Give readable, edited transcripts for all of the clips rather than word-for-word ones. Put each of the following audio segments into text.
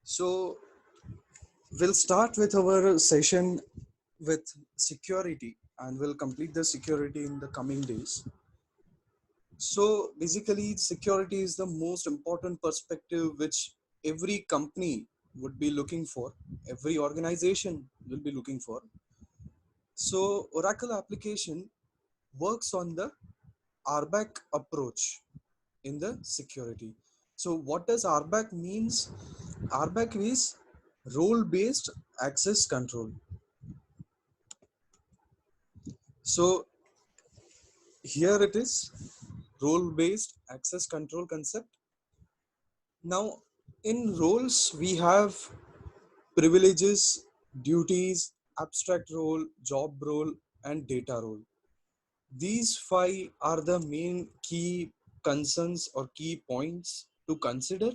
So we'll start with our session with security and we'll complete the security in the coming days. So basically security is the most important perspective which every company would be looking for, every organization will be looking for. So Oracle application works on the RBAC approach in the security. So what does RBAC means? RBAC is role based access control. So here it is, role based access control concept. Now in roles we have privileges, duties, abstract role, job role and data role. These five are the main key concerns or key points to consider,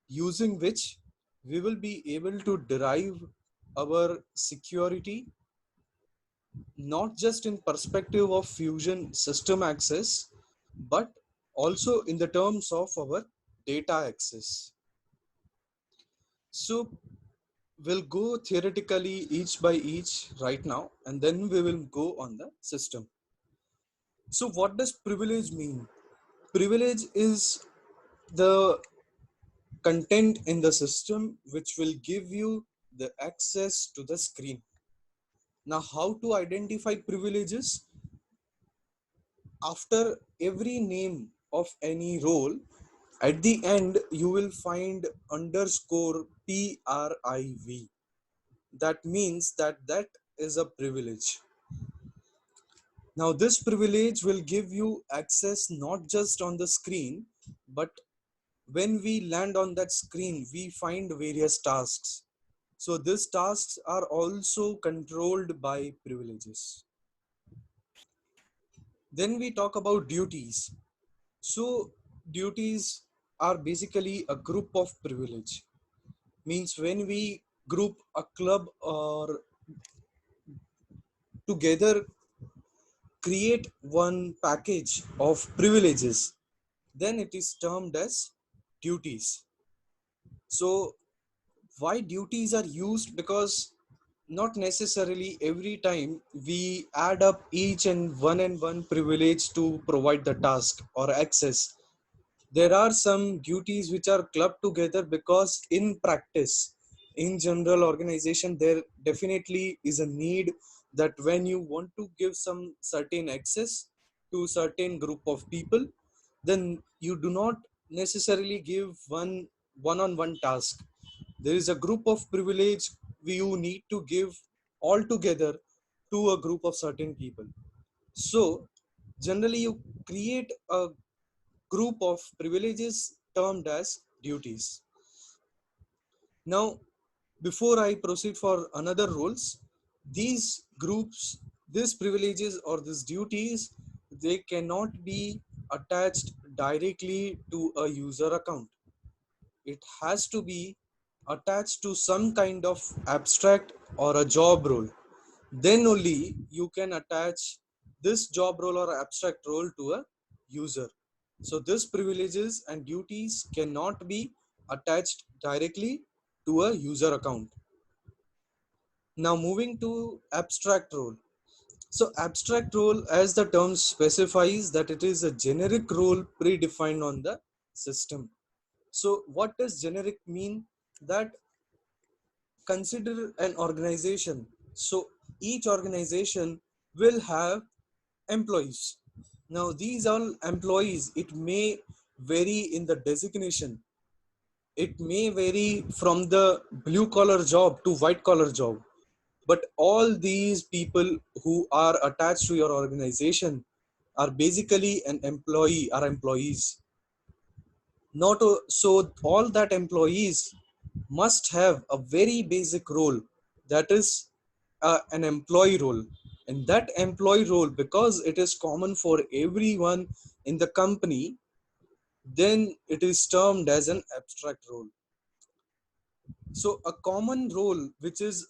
using which we will be able to derive our security not just in perspective of fusion system access, but also in the terms of our data access. So we'll go theoretically each by each right now, and then we will go on the system. So what does privilege mean? Privilege is the content in the system which will give you the access to the screen. Now, how to identify privileges? After every name of any role, at the end you will find underscore priv. That means that is a privilege. Now this privilege will give you access not just on the screen, but when we land on that screen we find various tasks. So these tasks are also controlled by privileges. Then we talk about duties. So duties are basically a group of privilege. Means when we group a club or together create one package of privileges, then it is termed as duties. So why duties are used? Because not necessarily every time we add up each and one privilege to provide the task or access. There are some duties which are clubbed together because in practice, in general organization, there definitely is a need that when you want to give some certain access to certain group of people, then you do not necessarily give one-on-one task. There is a group of privilege you need to give all together to a group of certain people. So generally you create a group of privileges termed as duties. Now, before I proceed for another roles, these groups, these privileges or these duties, they cannot be attached directly to a user account. It has to be attached to some kind of abstract or a job role. Then only you can attach this job role or abstract role to a user. So this privileges and duties cannot be attached directly to a user account. Now moving to abstract role. So abstract role, as the term specifies, that it is a generic role predefined on the system. So what does generic mean? That consider an organization. So each organization will have employees. Now these all employees, it may vary in the designation. It may vary from the blue collar job to white collar job. But all these people who are attached to your organization are basically an employee, are employees. Not so all that employees must have a very basic role, that is an employee role. And that employee role, because it is common for everyone in the company, then it is termed as an abstract role. So a common role which is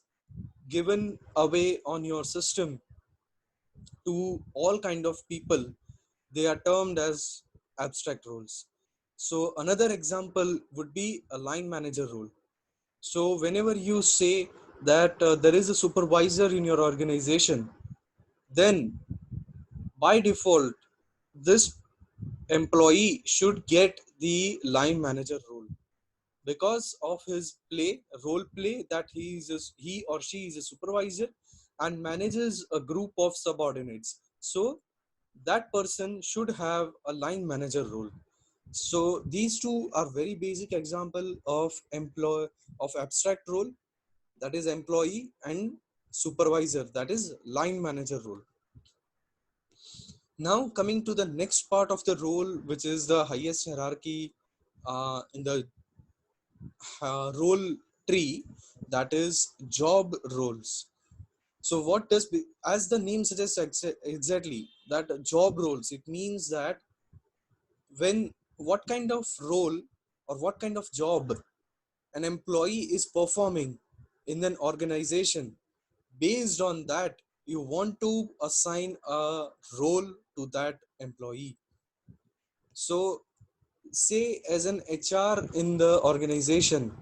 given away on your system to all kind of people, they are termed as abstract roles. So another example would be a line manager role. So whenever you say that there is a supervisor in your organization, then by default, this employee should get the line manager role because of his role play, that he or she is a supervisor and manages a group of subordinates. So that person should have a line manager role. So these two are very basic example of abstract role, that is employee, and supervisor, that is line manager role. Now coming to the next part of the role, which is the highest hierarchy in the role tree, that is job roles. So what as the name suggests exactly, that job roles, it means that when what kind of role or what kind of job an employee is performing in an organization, based on that you want to assign a role to that employee. So say as an HR in the organization,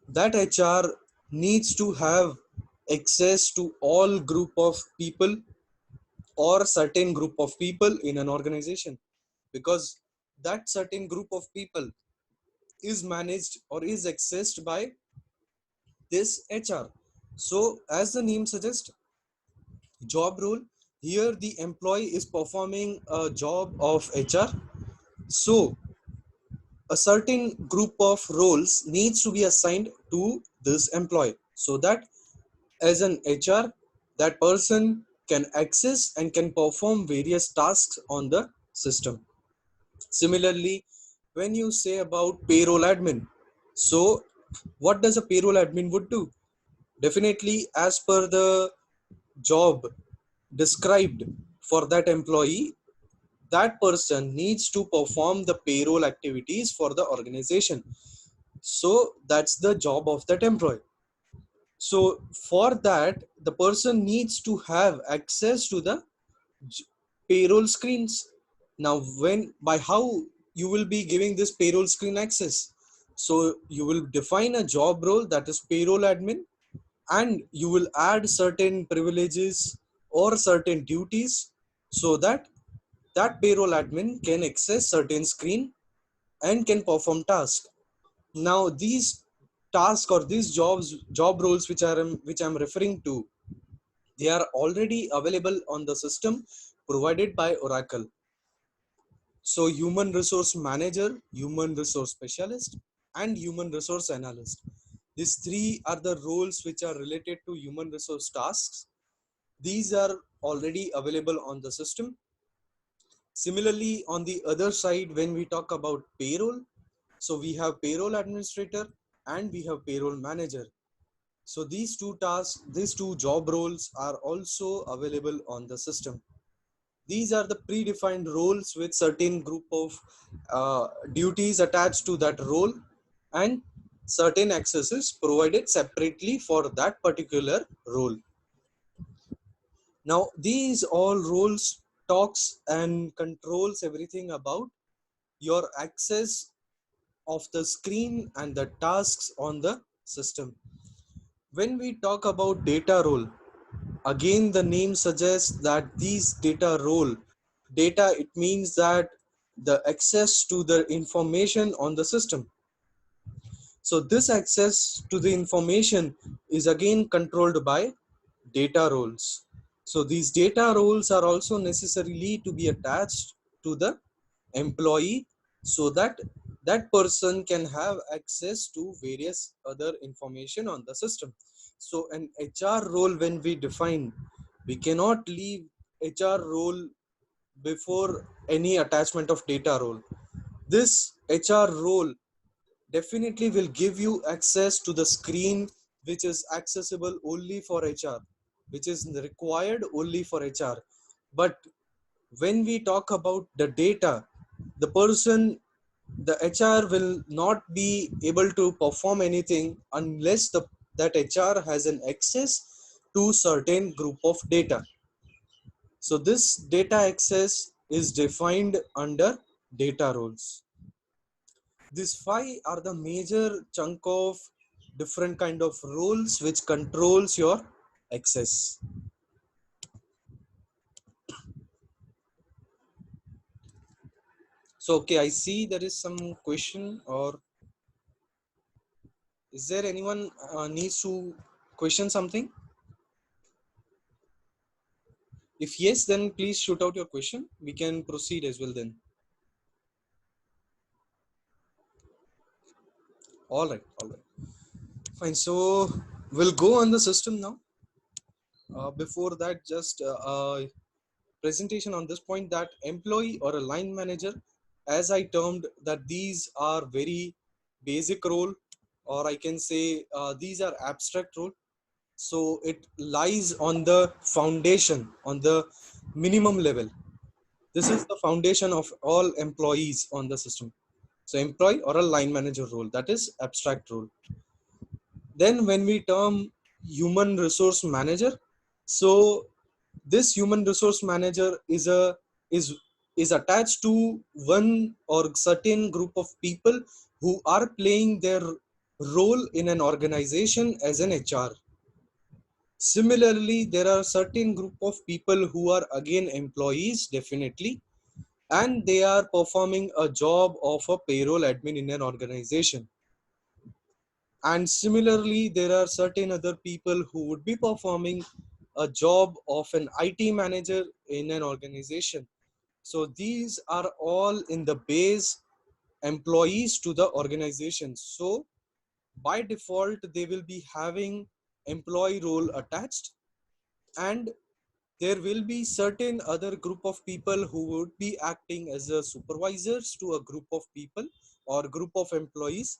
that HR needs to have access to all group of people or certain group of people in an organization, because that certain group of people is managed or is accessed by this HR. So as the name suggests, job role, here the employee is performing a job of HR. So a certain group of roles needs to be assigned to this employee, so that as an HR, that person can access and can perform various tasks on the system. Similarly, when you say about payroll admin, so what does a payroll admin would do? Definitely, as per the job described for that employee, that person needs to perform the payroll activities for the organization. So that's the job of that employee. So for that, the person needs to have access to the payroll screens. Now, when by how you will be giving this payroll screen access? So you will define a job role, that is payroll admin, and you will add certain privileges or certain duties, so that that payroll admin can access certain screen and can perform tasks. Now these tasks or these job roles which I'm referring to, they are already available on the system provided by Oracle. So human resource manager, human resource specialist, and human resource analyst, these three are the roles which are related to human resource tasks. These are already available on the system. Similarly, on the other side, when we talk about payroll, so we have payroll administrator and we have payroll manager. So these two tasks, these two job roles are also available on the system. These are the predefined roles with certain group of duties attached to that role and certain accesses provided separately for that particular role. Now, these all roles talks and controls everything about your access of the screen and the tasks on the system. When we talk about data role, again the name suggests that these data, it means that the access to the information on the system. So this access to the information is again controlled by data roles. So these data roles are also necessarily to be attached to the employee, so that that person can have access to various other information on the system. So an HR role, when we define, we cannot leave HR role before any attachment of data role. This HR role definitely will give you access to the screen which is accessible only for HR, which is required only for HR. But when we talk about the data, the HR will not be able to perform anything unless that HR has an access to certain group of data. So this data access is defined under data roles. These five are the major chunk of different kind of roles which controls your access. So okay, I see there is some question, or is there anyone needs to question something? If yes, then please shoot out your question. We can proceed as well then. All right, all right. Fine. So we'll go on the system now. Before that, just presentation on this point that employee or a line manager, as I termed that these are very basic role, or I can say these are abstract role. So it lies on the foundation, on the minimum level. This is the foundation of all employees on the system. So employee or a line manager role, that is abstract role. Then when we term human resource manager, so this human resource manager is is attached to one or certain group of people who are playing their role in an organization as an HR. Similarly, there are certain group of people who are again employees, definitely, and they are performing a job of a payroll admin in an organization. And similarly, there are certain other people who would be performing a job of an IT manager in an organization. So these are all in the base employees to the organization. So by default, they will be having employee role attached, and there will be certain other group of people who would be acting as a supervisors to a group of people or group of employees.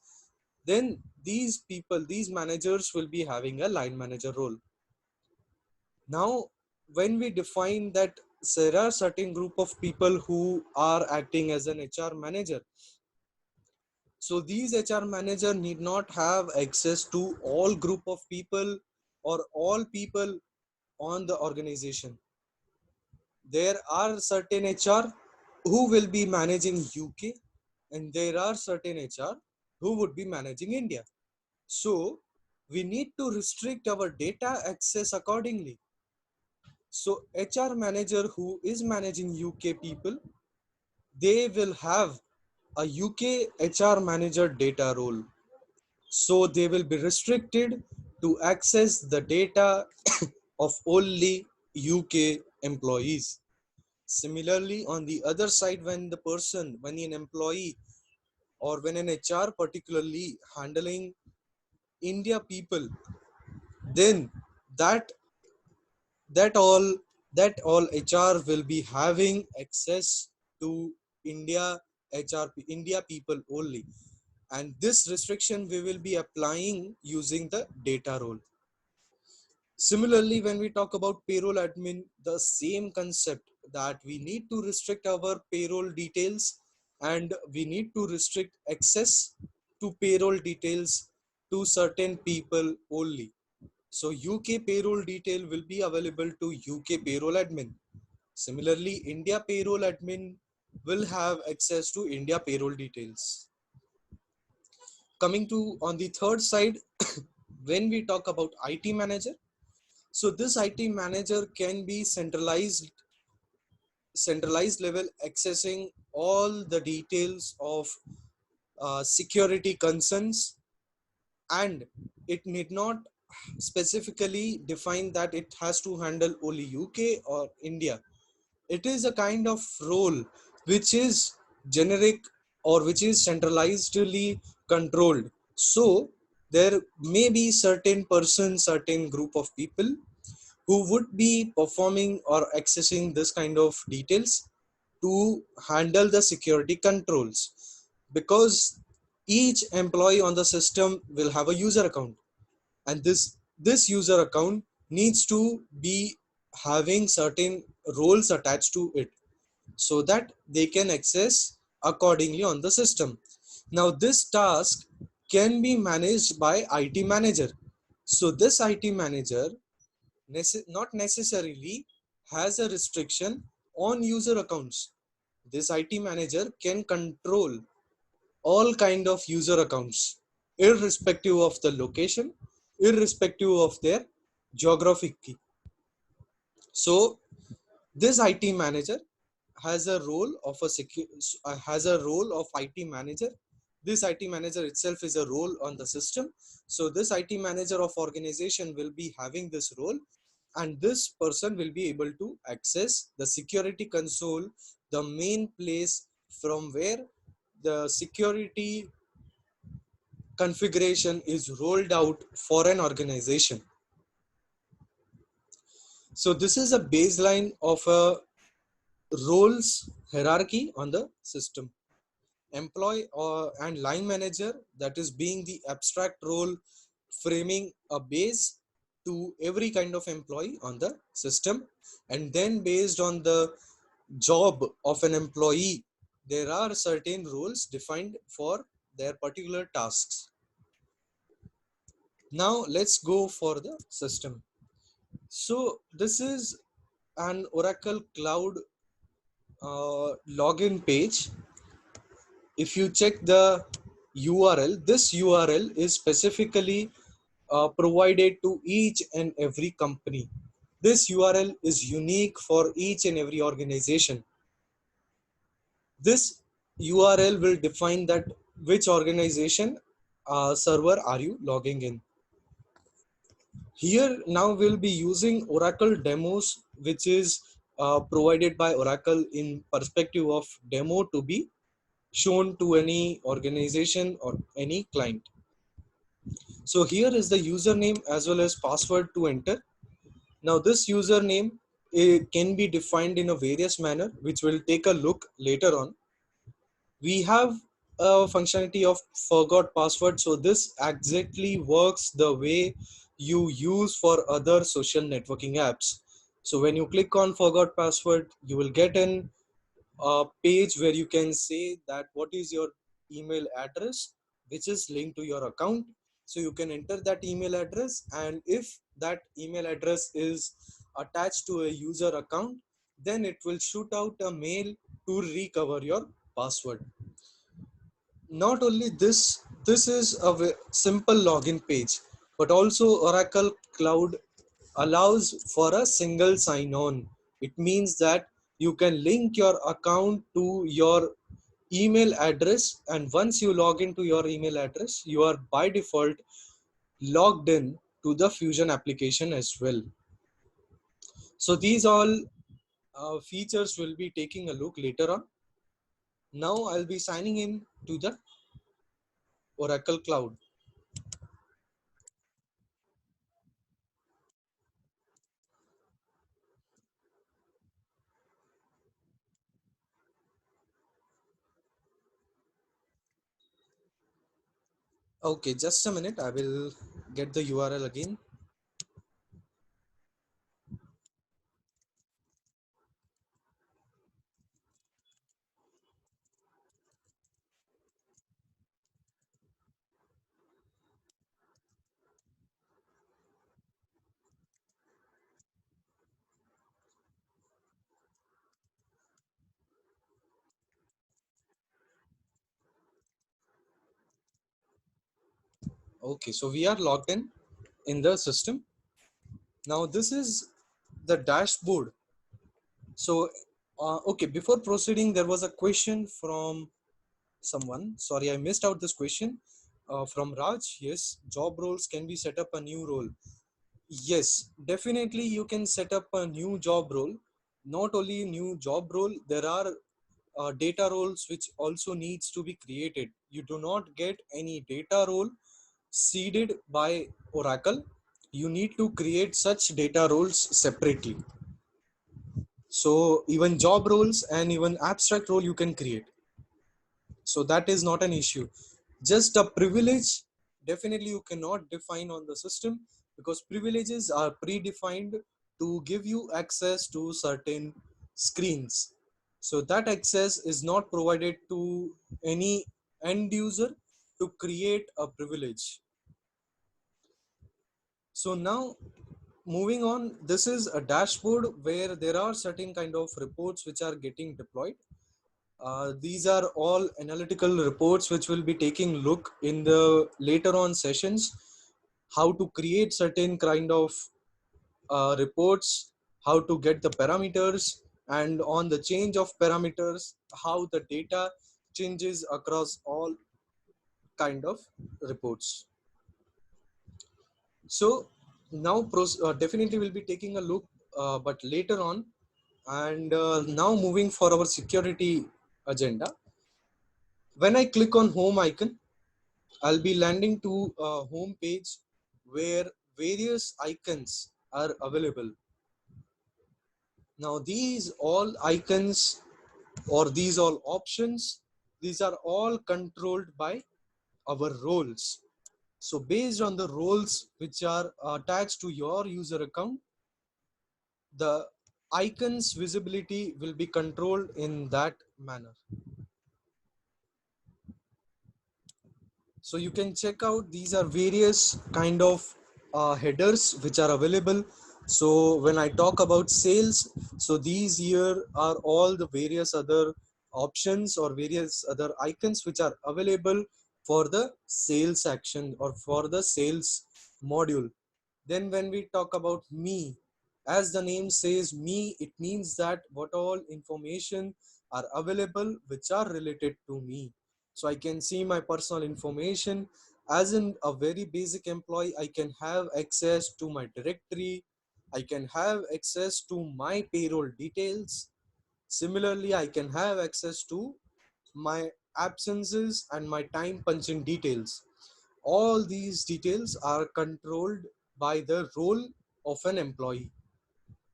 Then these people, these managers will be having a line manager role. Now when we define that there are certain group of people who are acting as an HR manager, so these HR manager need not have access to all group of people or all people on the organization. There are certain HR who will be managing UK, and there are certain HR who would be managing India. So we need to restrict our data access accordingly. So HR manager who is managing UK people, they will have a UK HR manager data role. So they will be restricted to access the data of only UK employees. Similarly, on the other side, when the person, when an employee or when an HR particularly handling India people, then that that all that all HR will be having access to India India people only. And this restriction we will be applying using the data role. Similarly, when we talk about payroll admin, the same concept that we need to restrict our payroll details and we need to restrict access to payroll details to certain people only. So UK payroll detail will be available to UK payroll admin. Similarly, India payroll admin will have access to India payroll details. Coming to on the third side, when we talk about IT manager, so this IT manager can be centralized level, accessing all the details of security concerns, and it need not specifically define that it has to handle only UK or India. It is a kind of role which is generic or which is centralizedly controlled. So there may be certain person, certain group of people who would be performing or accessing this kind of details to handle the security controls, because each employee on the system will have a user account, and this user account needs to be having certain roles attached to it so that they can access accordingly on the system. Now this task can be managed by IT manager. So this IT manager not necessarily has a restriction on user accounts. This IT manager can control all kind of user accounts. irrespective of the location, irrespective of their geographic key. So this IT manager has a role of has a role of IT manager. This IT manager itself is a role on the system. So this IT manager of organization will be having this role, and this person will be able to access the security console, the main place from where the security configuration is rolled out for an organization. So this is a baseline of a roles hierarchy on the system. Employee and line manager, that is being the abstract role, framing a base to every kind of employee on the system. And then based on the job of an employee, there are certain rules defined for their particular tasks. Now let's go for the system. So this is an Oracle Cloud login page. If you check the URL, this URL is specifically provided to each and every company. This URL is unique for each and every organization. This URL will define that which organization server are you logging in. Here now we'll be using Oracle demos, which is provided by Oracle in perspective of demo to be shown to any organization or any client. So here is the username as well as password to enter. Now this username, it can be defined in a various manner, which we'll take a look later on. We have a functionality of forgot password. So this exactly works the way you use for other social networking apps. So when you click on forgot password, you will get an page where you can say that what is your email address which is linked to your account. So you can enter that email address, and if that email address is attached to a user account, then it will shoot out a mail to recover your password. Not only this is a simple login page, but also Oracle Cloud allows for a single sign-on. It means that you can link your account to your email address, and once you log into your email address, you are by default logged in to the Fusion application as well. So these all features will be taking a look later on. Now I'll be signing in to the Oracle Cloud. Okay, just a minute. I will get the URL again. Okay, so we are logged in the system. Now this is the dashboard. So, okay, before proceeding, there was a question from someone. Sorry, I missed out this question from Raj. Yes, job roles can be set up a new role. Yes, definitely you can set up a new job role. Not only new job role, there are data roles which also needs to be created. You do not get any data role seeded by Oracle. You need to create such data roles separately. So even job roles and even abstract role you can create. So that is not an issue. Just a privilege, definitely you cannot define on the system, because privileges are predefined to give you access to certain screens. So that access is not provided to any end user to create a privilege. So now moving on, this is a dashboard where there are certain kind of reports which are getting deployed. These are all analytical reports which will be taking look in the later on sessions, how to create certain kind of reports, how to get the parameters, and on the change of parameters, how the data changes across all kind of reports. So now definitely we'll be taking a look, but later on. And now moving for our security agenda. When I click on home icon, I'll be landing to a home page where various icons are available. Now these all icons or these all options, these are all controlled by our roles. So based on the roles which are attached to your user account, the icons visibility will be controlled in that manner. So you can check out, these are various kind of headers which are available. So when I talk about sales, so these here are all the various other options or various other icons which are available for the sales action or for the sales module. Then when we talk about me, as the name says me, it means that what all information are available which are related to me. So I can see my personal information. As in a very basic employee, I can have access to my directory. I can have access to my payroll details. Similarly, I can have access to my absences and my time punching details. All these details are controlled by the role of an employee.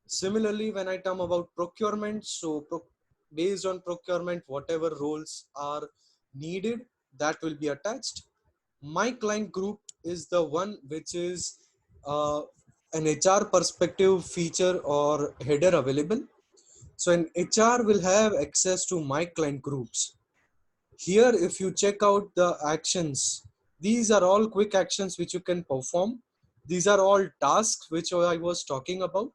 Similarly, when I talk about procurement, so based on procurement, whatever roles are needed, that will be attached. My client group is the one which is uh, an HR perspective feature or header available. So an HR will have access to my client groups. Here, if you check out the actions, these are all quick actions which you can perform. These are all tasks which I was talking about.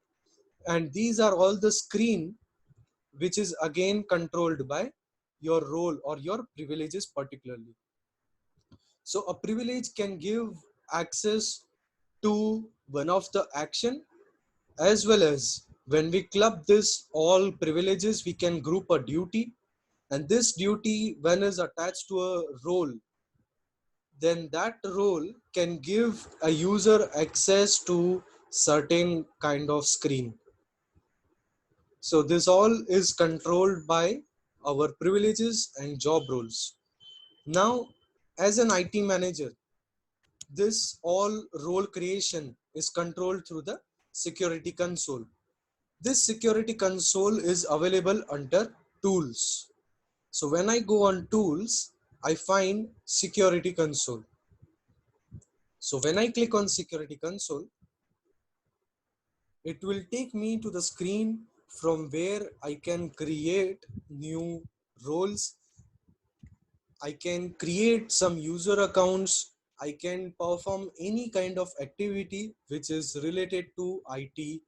And these are all the screen which is again controlled by your role or your privileges particularly. So a privilege can give access to one of the action, as well as when we club this all privileges, we can group a duty, and this duty when is attached to a role, then that role can give a user access to certain kind of screen. So this all is controlled by our privileges and job roles. Now, as an IT manager, this all role creation is controlled through the security console. This security console is available under tools. So when I go on tools, I find security console. So when I click on security console, it will take me to the screen from where I can create new roles. I can create some user accounts. I can perform any kind of activity which is related to IT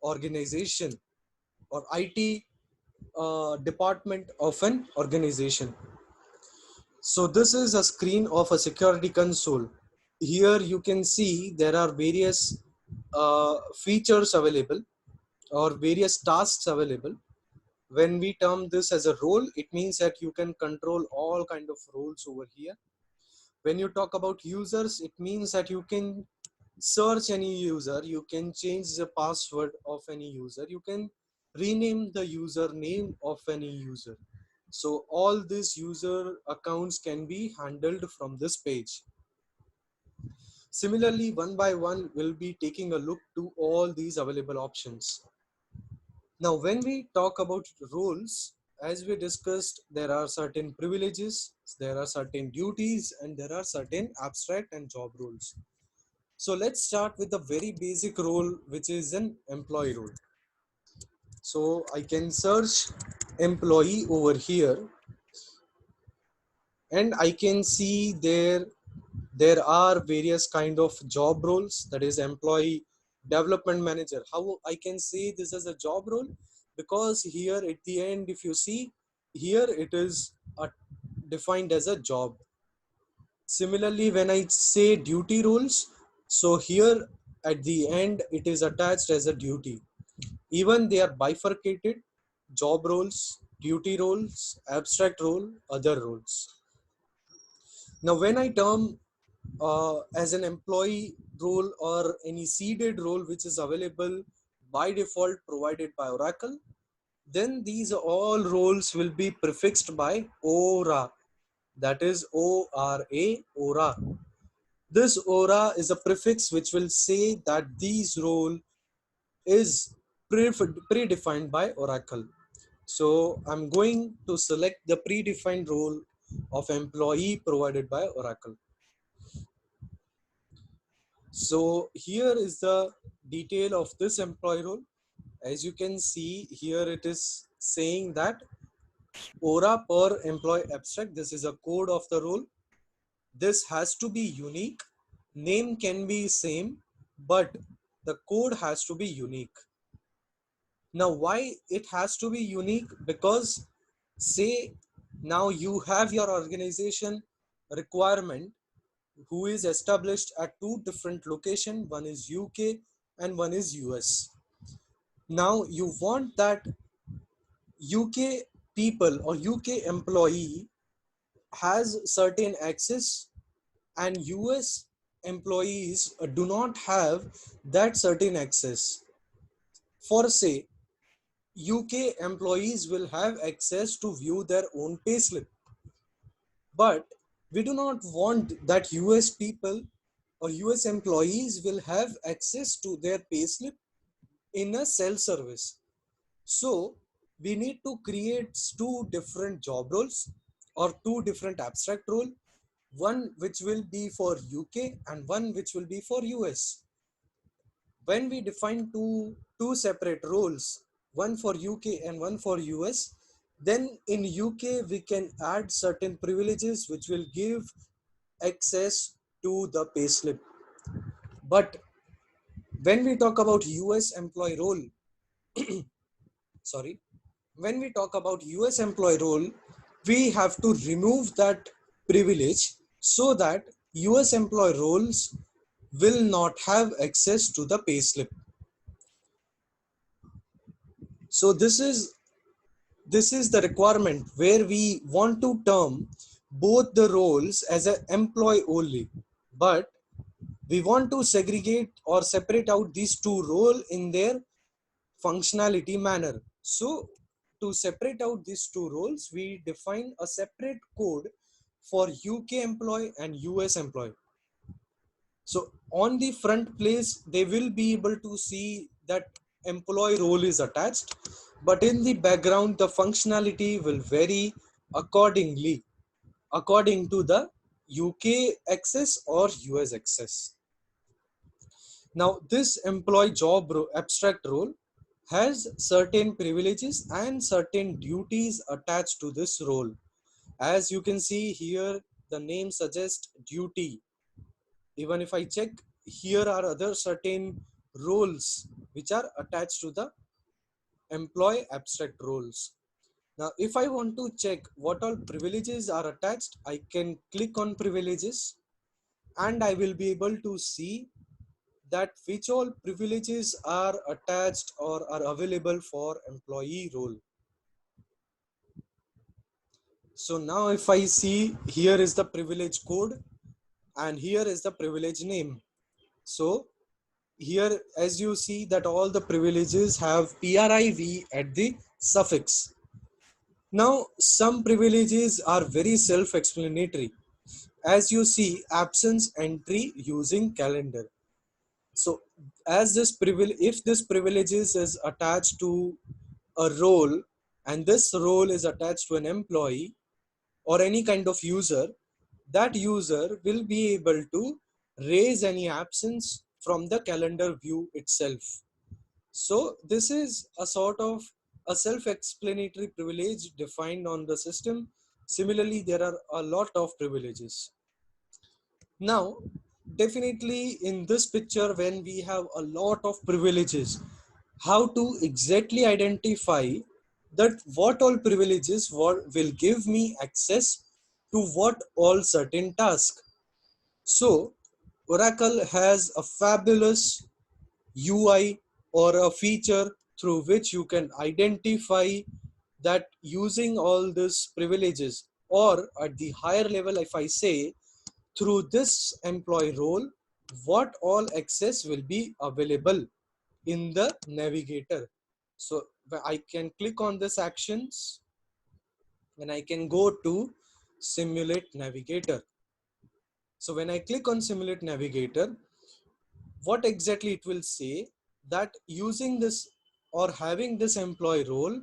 organization or IT department of an organization. So this is a screen of a security console. Here you can see there are various features available or various tasks available. When we term this as a role, it means that you can control all kind of roles over here. When you talk about users, it means that you can search any user, you can change the password of any user, you can rename the username of any user. So all these user accounts can be handled from this page. Similarly, one by one, we'll be taking a look to all these available options. Now, when we talk about roles, as we discussed, there are certain privileges, there are certain duties, and there are certain abstract and job roles. So let's start with the very basic role, which is an employee role. So I can search employee over here, and I can see there are various kind of job roles, that is employee development manager. How I can say this as a job role? Because here at the end, if you see, here it is defined as a job. Similarly, when I say duty roles, so here at the end it is attached as a duty. Even they are bifurcated: job roles, duty roles, abstract role, other roles. Now, when I term as an employee role or any seeded role which is available by default provided by Oracle, then these all roles will be prefixed by ORA, that is ORA, ORA. This ORA is a prefix which will say that these role is predefined by Oracle. So I'm going to select the predefined role of employee provided by Oracle. So here is the detail of this employee role. As you can see here, it is saying that ORA per employee abstract. This is a code of the role. This has to be unique. Name can be same, but the code has to be unique. Now, why it has to be unique? Because say now you have your organization requirement who is established at two different locations. One is UK and one is US. Now you want that UK people or UK employee has certain access and US employees do not have that certain access. For say, UK employees will have access to view their own payslip, but we do not want that US people or US employees will have access to their payslip in a self-service. So we need to create two different job roles or two different abstract role, one which will be for UK and one which will be for US. When we define two separate roles, one for UK and one for US, then in UK we can add certain privileges which will give access to the payslip. But when we talk about US employee role, sorry, when we talk about US employee role, we have to remove that privilege so that US employee roles will not have access to the payslip. So this is the requirement where we want to term both the roles as an employee only, but we want to segregate or separate out these two roles in their functionality manner. So to separate out these two roles, we define a separate code for UK employee and US employee. So on the front place, they will be able to see that employee role is attached, but in the background, the functionality will vary accordingly, according to the UK access or US access. Now, this employee job abstract role has certain privileges and certain duties attached to this role. As you can see here, the name suggests duty. Even if I check, here are other certain roles which are attached to the employee abstract roles. Now, if I want to check what all privileges are attached, I can click on privileges and I will be able to see that which all privileges are attached or are available for employee role. So now if I see, here is the privilege code and here is the privilege name. So here, as you see, that all the privileges have PRIV at the suffix. Now, some privileges are very self-explanatory. As you see, absence entry using calendar. So as this privilege, if this privileges is attached to a role and this role is attached to an employee or any kind of user, that user will be able to raise any absence from the calendar view itself. So this is a sort of a self-explanatory privilege defined on the system. Similarly, there are a lot of privileges. Now, definitely in this picture, when we have a lot of privileges, how to exactly identify that what all privileges will give me access to what all certain task. So Oracle has a fabulous UI or a feature through which you can identify that using all these privileges, or at the higher level, if I say, through this employee role, what all access will be available in the navigator. So I can click on this actions and I can go to simulate navigator. So when I click on simulate navigator, what exactly it will say that using this or having this employee role,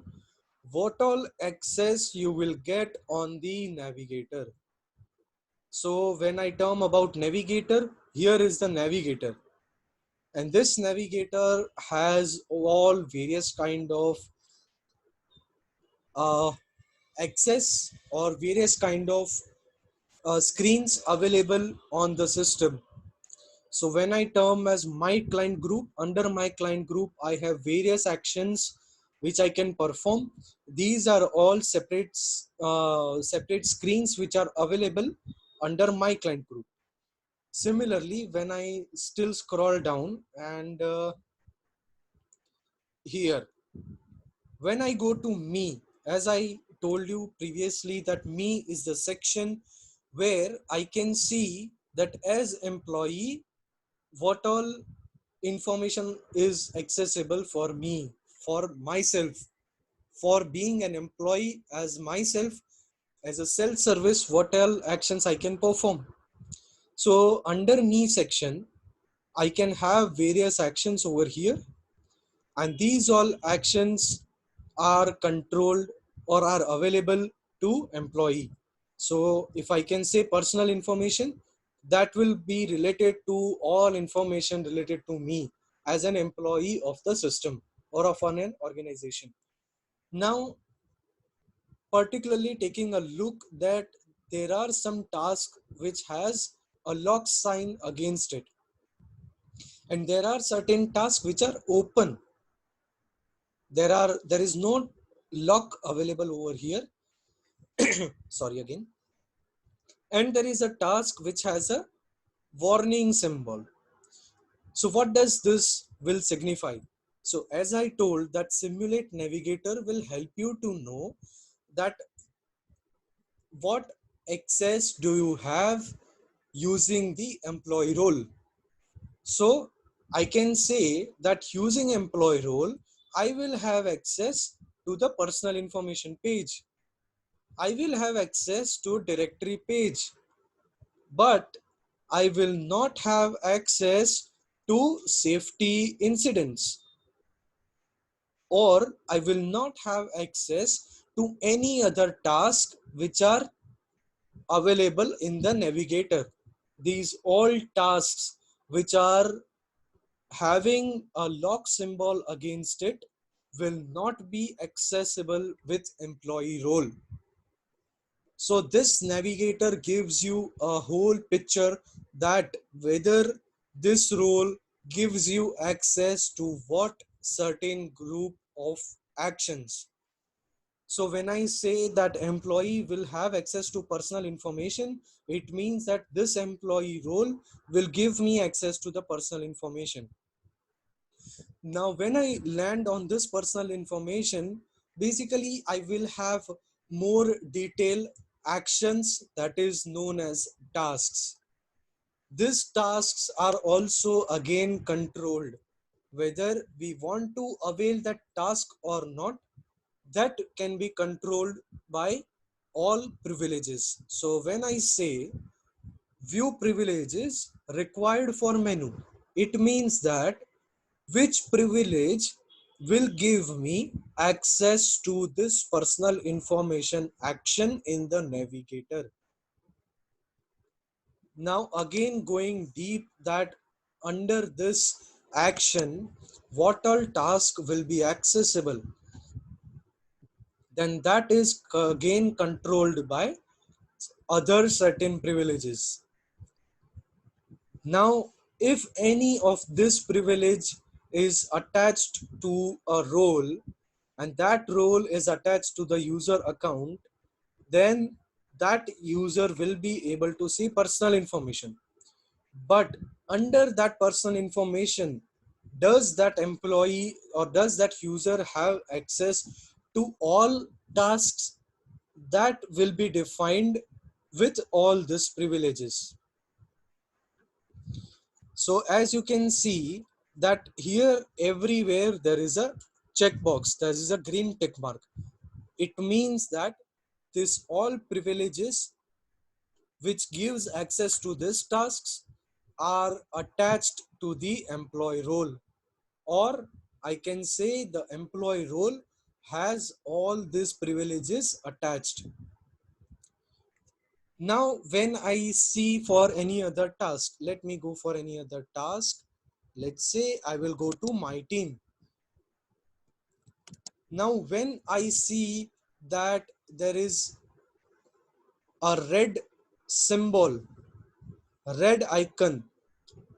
what all access you will get on the navigator. So when I term about navigator, here is the navigator, and this navigator has all various kind of uh, access or various kind of screens available on the system. So when I term as my client group, under my client group, I have various actions which I can perform. These are all separate screens which are available under my client group. Similarly, when I still scroll down and here, when I go to me, as I told you previously that me is the section where I can see that as employee, what all information is accessible for me, for myself, for being an employee as myself, as a self-service, what all actions I can perform. So under me section, I can have various actions over here, and these all actions are controlled or are available to employee. So if I can say personal information, that will be related to all information related to me as an employee of the system or of an organization. Now, particularly taking a look that there are some tasks which has a lock sign against it, and there are certain tasks which are open. There is no lock available over here. Sorry again. And there is a task which has a warning symbol. So what does this will signify? So as I told, that simulate navigator will help you to know that what access do you have using the employee role. So I can say that using employee role, I will have access to the personal information page. I will have access to directory page, but I will not have access to safety incidents, or I will not have access to any other task which are available in the navigator. These all tasks which are having a lock symbol against it will not be accessible with employee role. So this navigator gives you a whole picture that whether this role gives you access to what certain group of actions. So when I say that employee will have access to personal information, it means that this employee role will give me access to the personal information. Now, when I land on this personal information, basically I will have more detailed actions that is known as tasks. These tasks are also again controlled. Whether we want to avail that task or not, that can be controlled by all privileges. So when I say view privileges required for menu, it means that which privilege will give me access to this personal information action in the navigator. Now again going deep that under this action, what all task will be accessible, then that is again controlled by other certain privileges. Now, if any of this privilege is attached to a role, and that role is attached to the user account, then that user will be able to see personal information. But under that personal information, does that employee or does that user have access to all tasks? That will be defined with all these privileges. So as you can see that here everywhere there is a checkbox, there is a green tick mark. It means that this all privileges which gives access to these tasks are attached to the employee role, or I can say the employee role has all these privileges attached. Now when I see for any other task, let me go for any other task. Let's say I will go to my team. Now when I see that there is a red symbol, red icon,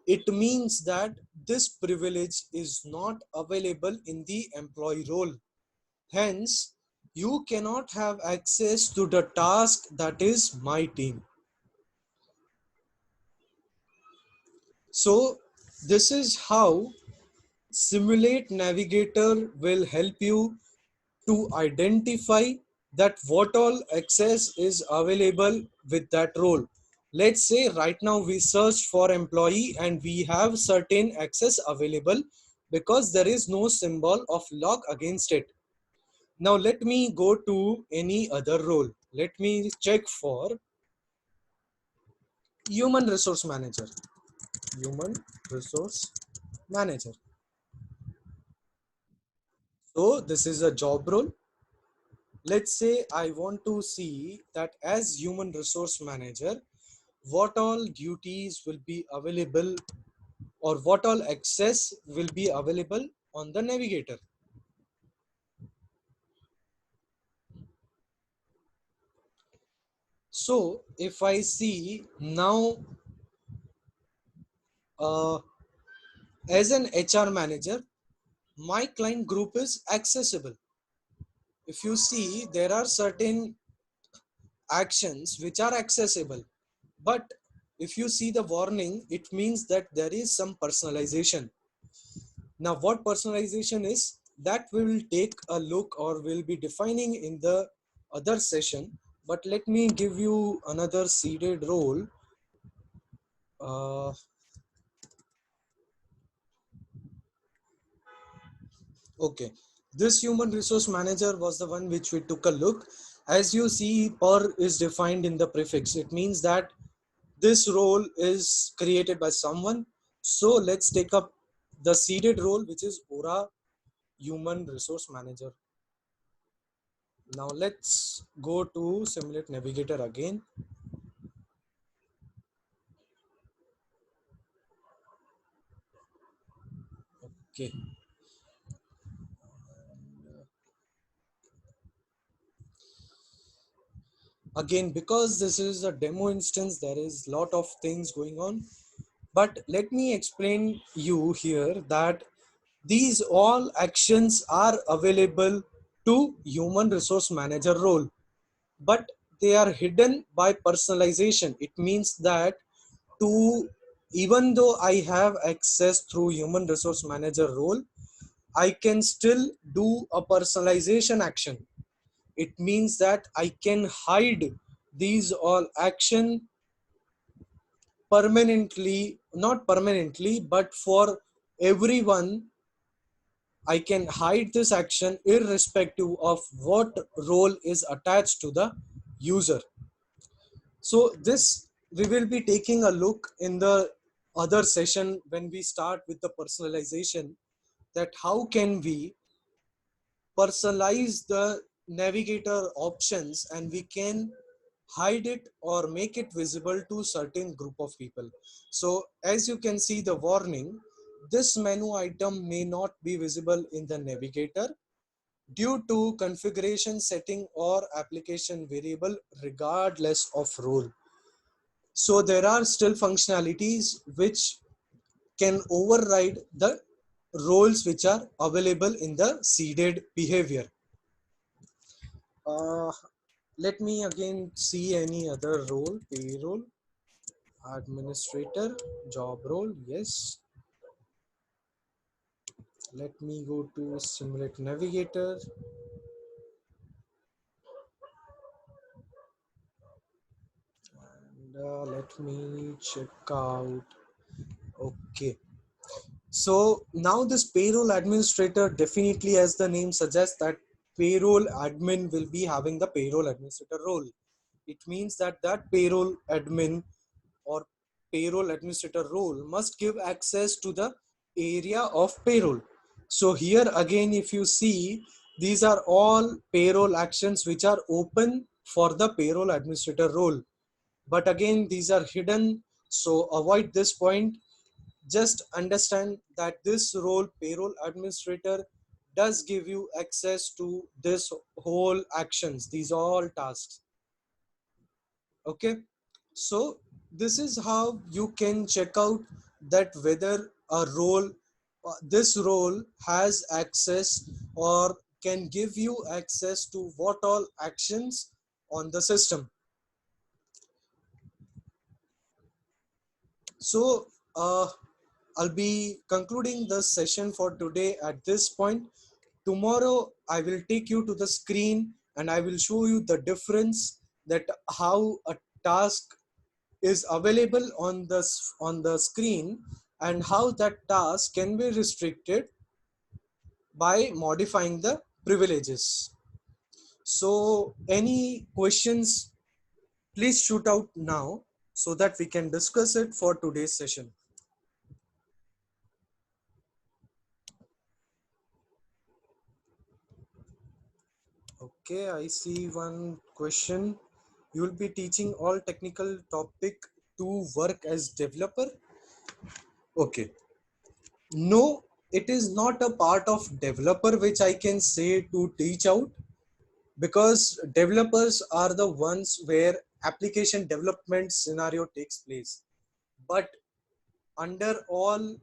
it means that this privilege is not available in the employee role. Hence, you cannot have access to the task that is my team. So this is how Simulate Navigator will help you to identify that what all access is available with that role. Let's say right now we search for employee and we have certain access available because there is no symbol of lock against it. Now let me go to any other role. Let me check for human resource manager. Human resource manager. So this is a job role. Let's say I want to see that as human resource manager, what all duties will be available or what all access will be available on the navigator. So if I see now as an HR manager, my client group is accessible. If you see, there are certain actions which are accessible, but if you see the warning, it means that there is some personalization. Now what personalization is, that we will take a look or will be defining in the other session, but let me give you another seeded role. uh, okay, this human resource manager was the one which we took a look. As you see, per is defined in the prefix. It means that this role is created by someone. So let's take up the seeded role, which is Aura human resource manager. Now let's go to Simulate Navigator again. Okay. Again, because this is a demo instance, there is lot of things going on. But let me explain you here that these all actions are available to human resource manager role, but they are hidden by personalization. It means that to even though I have access through human resource manager role, I can still do a personalization action. It means that I can hide these all action permanently, not permanently, but for everyone, I can hide this action irrespective of what role is attached to the user. So this we will be taking a look in the other session when we start with the personalization, that how can we personalize the navigator options and we can hide it or make it visible to certain group of people. So as you can see the warning, this menu item may not be visible in the navigator due to configuration setting or application variable regardless of role. So there are still functionalities which can override the roles which are available in the seeded behavior. Uh, Let me again see any other role. Payroll administrator, job role. Yes. Let me go to simulate navigator. And let me check out. Okay. So now this payroll administrator, definitely as the name suggests, that payroll admin will be having the payroll administrator role. It means that that payroll admin or payroll administrator role must give access to the area of payroll. So here again, if you see, these are all payroll actions which are open for the payroll administrator role. But again, these are hidden. So avoid this point. Just understand that this role, payroll administrator, does give you access to this whole actions, these all tasks. Okay, so this is how you can check out that whether a role, this role has access or can give you access to what all actions on the system. So I'll be concluding the session for today at this point. Tomorrow I will take you to the screen and I will show you the difference, that how a task is available on the screen and how that task can be restricted by modifying the privileges. So any questions, please shoot out now so that we can discuss it for today's session. Okay, I see one question. You will be teaching all technical topic to work as developer. Okay. No, it is not a part of developer which I can say to teach out, because developers are the ones where application development scenario takes place. But under all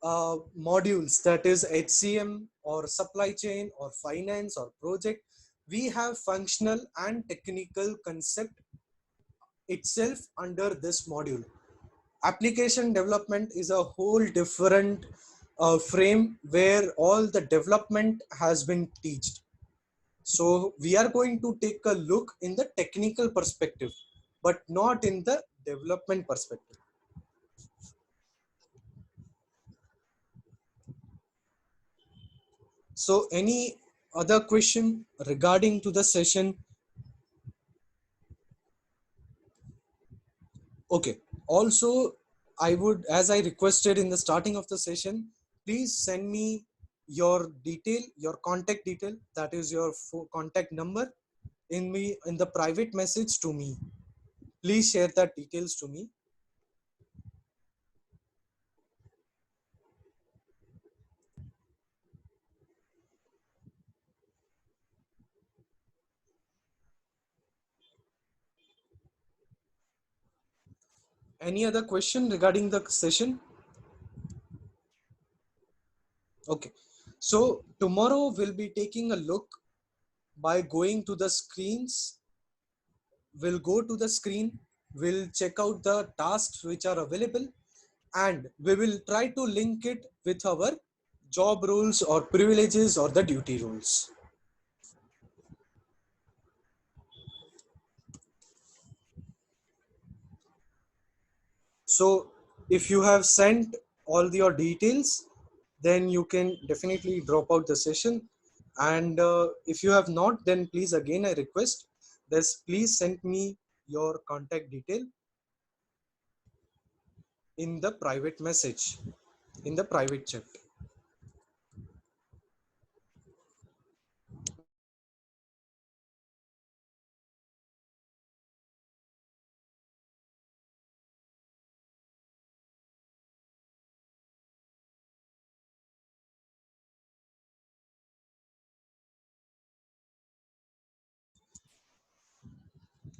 modules, that is HCM or supply chain or finance or project, we have functional and technical concept itself under this module. Application development is a whole different frame where all the development has been taught. So we are going to take a look in the technical perspective, but not in the development perspective. So any other question regarding to the session? Okay. Also, I would, as I requested in the starting of the session, please send me your detail, your contact detail, that is your contact number, in the private message to me. Please share that details to me. Any other question regarding the session? Okay. So tomorrow we'll be taking a look by going to the screens. We'll go to the screen, we'll check out the tasks which are available, and we will try to link it with our job roles or privileges or the duty roles. So if you have sent all your details, then you can definitely drop out the session. And if you have not, then please again I request this, please send me your contact detail in the private message, in the private chat.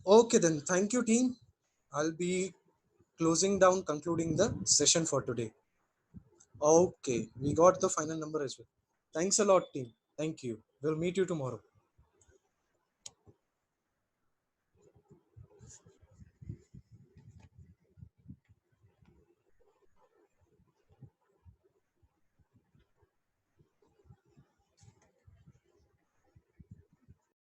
Okay, then thank you, team. I'll be closing down, concluding the session for today. Okay, we got the final number as well. Thanks a lot, team. Thank you. We'll meet you tomorrow.